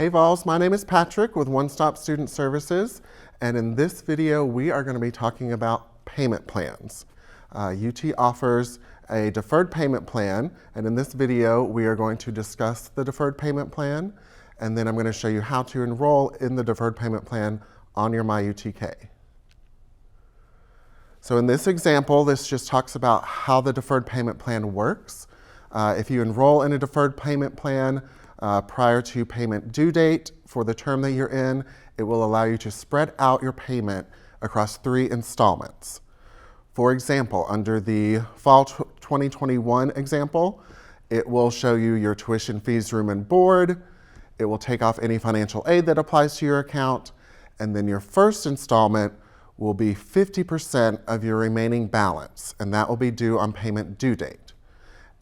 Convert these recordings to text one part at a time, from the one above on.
Hey Vols, my name is Patrick with One Stop Student Services, and in this video we are going to be talking about payment plans. UT offers a deferred payment plan, and in this video we are going to discuss the deferred payment plan, and then I'm going to show you how to enroll in the deferred payment plan on your MyUTK. So in this example, this just talks about how the deferred payment plan works. If you enroll in a deferred payment plan prior to payment due date for the term that you're in, it will allow you to spread out your payment across 3 installments. For example, under the Fall 2021 example, it will show you your tuition fees, room and board. It will take off any financial aid that applies to your account, and then your first installment will be 50% of your remaining balance, and that will be due on payment due date.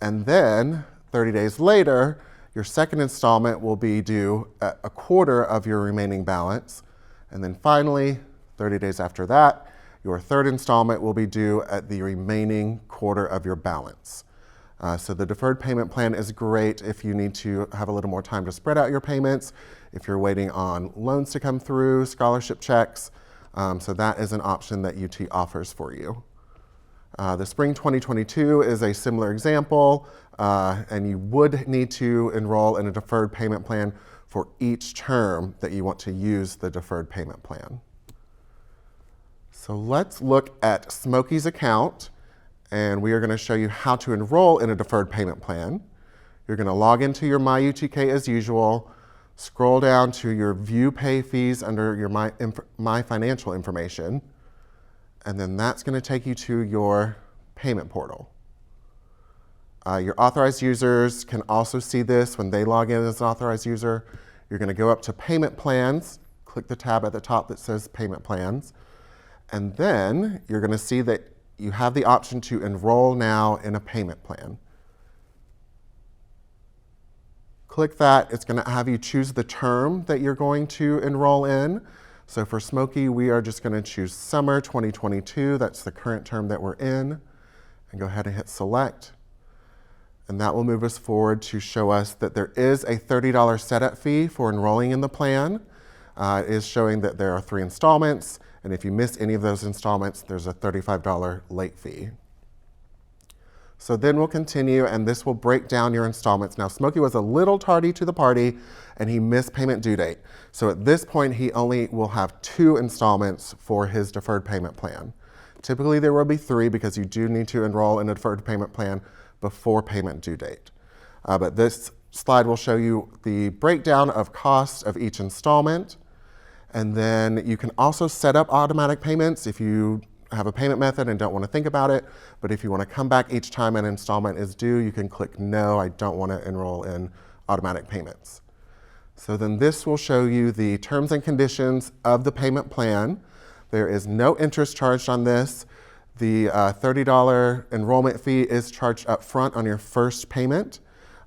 And then 30 days later, your second installment will be due at a quarter of your remaining balance. And then finally, 30 days after that, your third installment will be due at the remaining quarter of your balance. So the deferred payment plan is great if you need to have a little more time to spread out your payments, if you're waiting on loans to come through, scholarship checks. So that is an option that UT offers for you. The spring 2022 is a similar example, and you would need to enroll in a deferred payment plan for each term that you want to use the deferred payment plan. So let's look at Smokey's account, and we are going to show you how to enroll in a deferred payment plan. You're going to log into your MyUTK as usual, scroll down to your View Pay Fees under your My Financial Information, and then that's going to take you to your payment portal. Your authorized users can also see this when they log in as an authorized user. You're going to go up to Payment Plans, click the tab at the top that says Payment Plans, and then you're going to see that you have the option to enroll now in a payment plan. Click that. It's going to have you choose the term that you're going to enroll in. So for Smokey, we are just going to choose Summer 2022. That's the current term that we're in. And go ahead and hit Select. And that will move us forward to show us that there is a $30 setup fee for enrolling in the plan. It is showing that there are 3 installments. And if you miss any of those installments, there's a $35 late fee. So then we'll continue, and this will break down your installments. Now, Smokey was a little tardy to the party, and he missed payment due date. So at this point, he only will have 2 installments for his deferred payment plan. Typically, there will be 3 because you do need to enroll in a deferred payment plan before payment due date. But this slide will show you the breakdown of costs of each installment. And then you can also set up automatic payments if you have a payment method and don't want to think about it. But if you want to come back each time an installment is due, you can click no, I don't want to enroll in automatic payments. So then this will show you the terms and conditions of the payment plan. There is no interest charged on this. The $30 enrollment fee is charged up front on your first payment,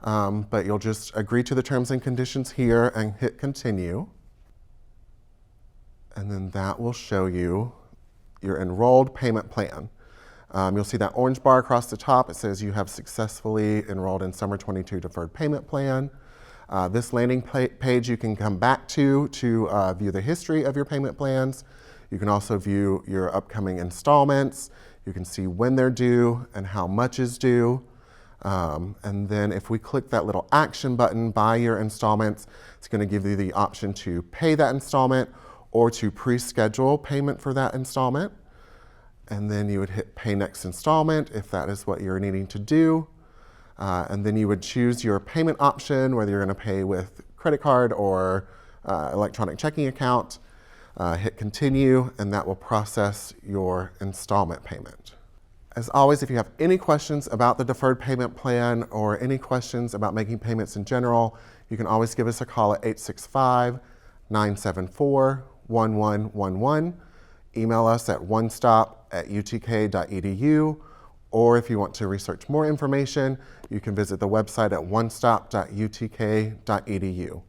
but you'll just agree to the terms and conditions here and hit continue. And then that will show you your enrolled payment plan. You'll see that orange bar across the top. It says you have successfully enrolled in Summer 22 Deferred Payment Plan. This landing page you can come back to view the history of your payment plans. You can also view your upcoming installments. You can see when they're due and how much is due. And then if we click that little action button by your installments, it's going to give you the option to pay that installment or to pre-schedule payment for that installment. And then you would hit Pay Next Installment if that is what you're needing to do. And then you would choose your payment option, whether you're going to pay with credit card or electronic checking account. Hit Continue, and that will process your installment payment. As always, if you have any questions about the deferred payment plan or any questions about making payments in general, you can always give us a call at 865-974-1111. Email us at onestop@utk.edu, or if you want to research more information, you can visit the website at onestop.utk.edu.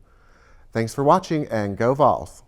Thanks for watching, and go Vols!